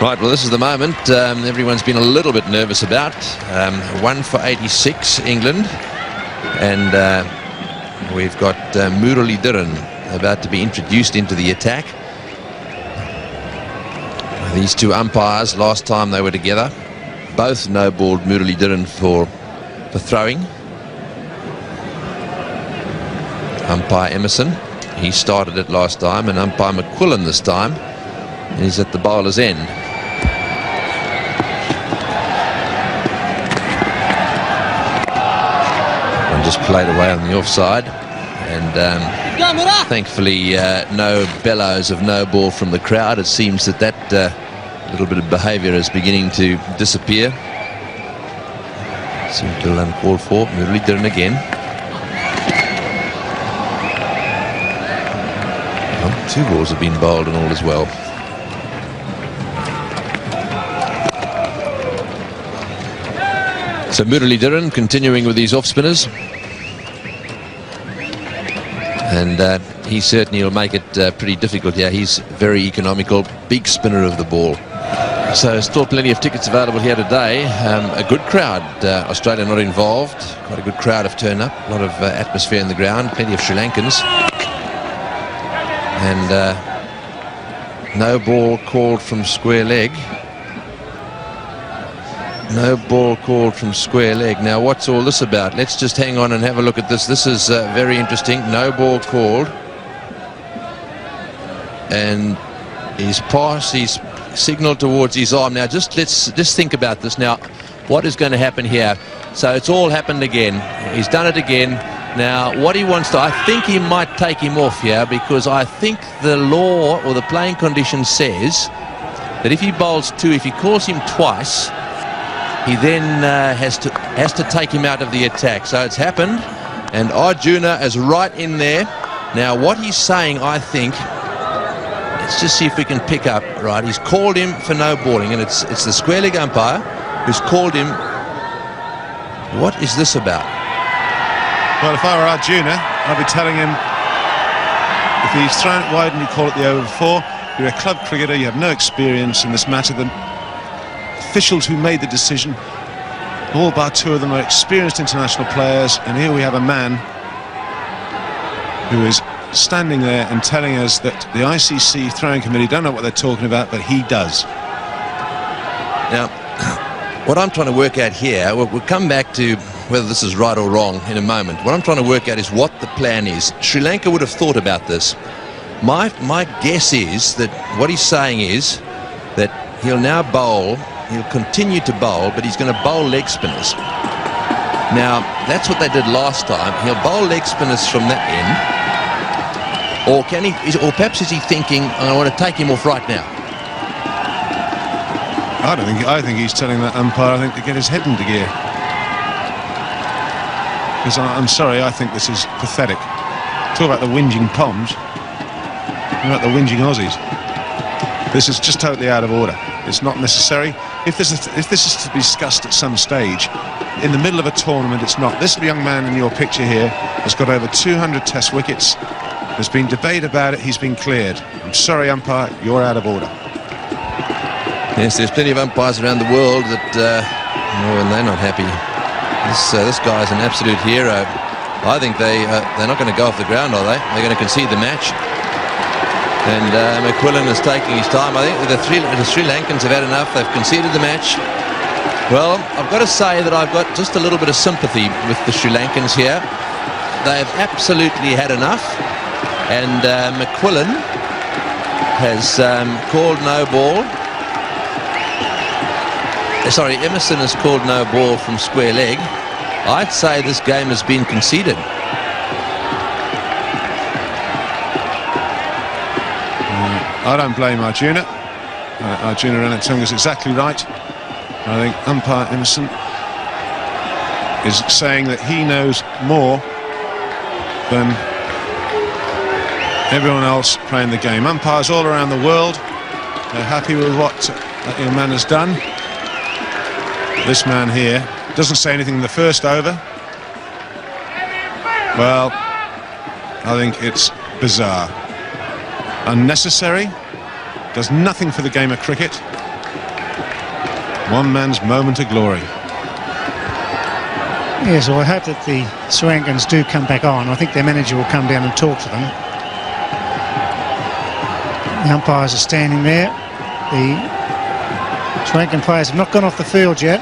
Right, well, this is the moment everyone's been a little bit nervous about. 1 for 86, England. And we've got Muralitharan about to be introduced into the attack. These two umpires, last time they were together, both no-balled Muralitharan for throwing. Umpire Emerson, he started it last time, and umpire McQuillan this time. He's at the bowler's end. One just played away on the offside, and thankfully no bellows of no ball from the crowd. It seems that little bit of behaviour is beginning to disappear. Seems a little uncalled for. Muralitharan again. Well, 2 balls have been bowled and all as well. So Muralitharan continuing with these off spinners, and he certainly will make it pretty difficult here. He's very economical, big spinner of the ball. So still plenty of tickets available here today. A good crowd, Australia not involved. Quite a good crowd have turned up. A lot of atmosphere in the ground, plenty of Sri Lankans. And no ball called from square leg. No ball called from square leg. Now, what's all this about? Let's just hang on and have a look at this. This is very interesting. No ball called. And he's passed, he's signalled towards his arm. Now, let's think about this. Now, what is going to happen here? So it's all happened again. He's done it again. Now, what he wants to, I think he might take him off here, because I think the law or the playing condition says that if he bowls 2, if he calls him twice, he then has to take him out of the attack. So it's happened, and Arjuna is right in there. Now, what he's saying, I think, let's just see if we can pick up. Right, he's called him for no balling, and it's the square leg umpire who's called him. What is this about? Well, if I were Arjuna, I'd be telling him, if he's thrown it wide and you call it the over 4, you're a club cricketer, you have no experience in this matter. The officials who made the decision, all bar 2 of them, are experienced international players, and here we have a man who is standing there and telling us that the ICC throwing committee don't know what they're talking about, but he does. Now, what I'm trying to work out here, we'll come back to whether this is right or wrong in a moment. What I'm trying to work out is what the plan is. Sri Lanka would have thought about this. My guess is that what he's saying is that he'll now bowl, he'll continue to bowl, but he's going to bowl leg spinners. Now, that's what they did last time. He'll bowl leg spinners from that end. Or can he, or perhaps is he thinking, I want to take him off right now? I think he's telling that umpire, I think, to get his head into gear. Because I'm sorry, I think this is pathetic. Talk about the whinging Poms. Talk about the whinging Aussies. This is just totally out of order. It's not necessary. If this is to be discussed at some stage, in the middle of a tournament, it's not. This young man in your picture here has got over 200 test wickets. There's been debate about it. He's been cleared. I'm sorry, umpire, you're out of order. Yes, there's plenty of umpires around the world that, and they're not happy. This guy's an absolute hero. I think they're not going to go off the ground, are they? They're going to concede the match. And McQuillan is taking his time. I think the Sri Lankans have had enough. They've conceded the match. Well, I've got to say that I've got just a little bit of sympathy with the Sri Lankans here. They've absolutely had enough. And McQuillan has called no ball. Sorry, Emerson has called no ball from square leg. I'd say this game has been conceded. I don't blame Arjuna. Arjuna Ranatunga's exactly right. I think umpire Emerson is saying that he knows more than everyone else playing the game. Umpires all around the world, they're happy with what that young man has done. This man here doesn't say anything in the first over. Well, I think it's bizarre. Unnecessary. Does nothing for the game of cricket. one man's moment of glory. Yes, well, I hope that the Sri Lankans do come back on. I think their manager will come down and talk to them. The umpires are standing there. The Sri Lankan players have not gone off the field yet.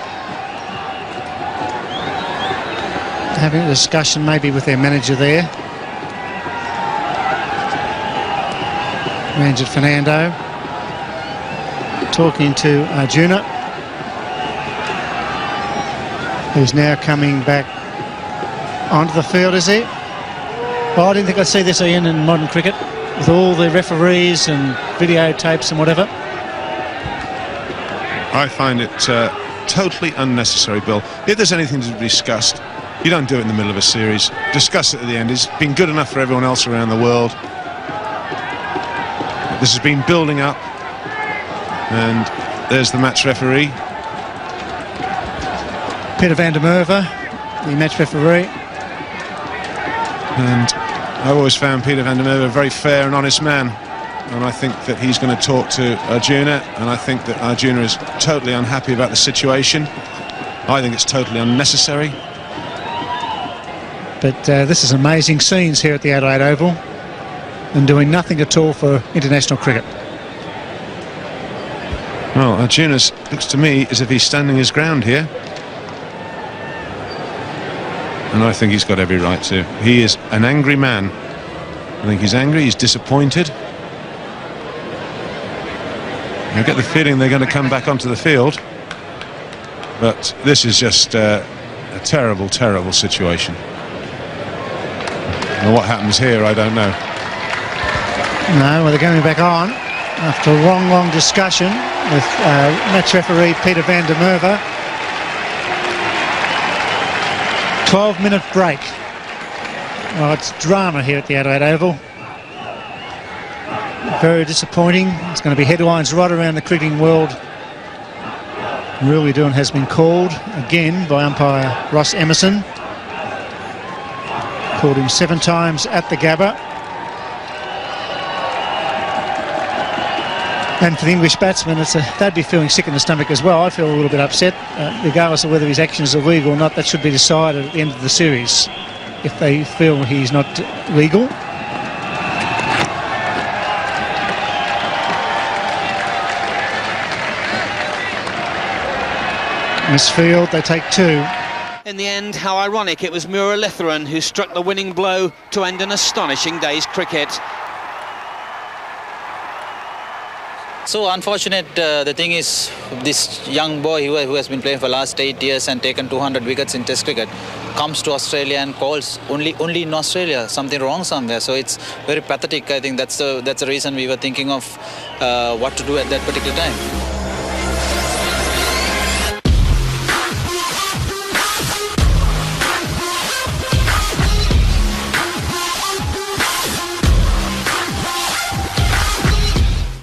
Having a discussion maybe with their manager there. Ranjit Fernando talking to Arjuna, who's now coming back onto the field, is he? Well, I didn't think I'd see this, Ian, in modern cricket, with all the referees and videotapes and whatever. I find it totally unnecessary, Bill. If there's anything to be discussed, you don't do it in the middle of a series. Discuss it at the end. It's been good enough for everyone else around the world. This has been building up, and there's the match referee. Peter van der Merwe, the match referee. And I've always found Peter van der Merwe a very fair and honest man. And I think that he's going to talk to Arjuna, and I think that Arjuna is totally unhappy about the situation. I think it's totally unnecessary. But this is amazing scenes here at the Adelaide Oval, and doing nothing at all for international cricket. Well, Arjuna looks to me as if he's standing his ground here. And I think he's got every right to. He is an angry man. I think he's angry, he's disappointed. I get the feeling they're going to come back onto the field. But this is just a terrible, terrible situation. And what happens here, I don't know. No, well, they're going back on after a long, long discussion with match referee Peter van der Merwe. 12-minute break. Well, it's drama here at the Adelaide Oval. Very disappointing. It's going to be headlines right around the cricketing world. Muralitharan has been called again by umpire Ross Emerson. Called him 7 times at the Gabba. And for the English batsmen, they'd be feeling sick in the stomach as well. I feel a little bit upset. Regardless of whether his actions are legal or not, that should be decided at the end of the series, if they feel he's not legal. Misfield, they take 2. In the end, how ironic, it was Muralitharan who struck the winning blow to end an astonishing day's cricket. So unfortunate, the thing is, this young boy who has been playing for the last 8 years and taken 200 wickets in Test cricket comes to Australia and calls only in Australia, something wrong somewhere. So it's very pathetic. I think that's the reason we were thinking of what to do at that particular time.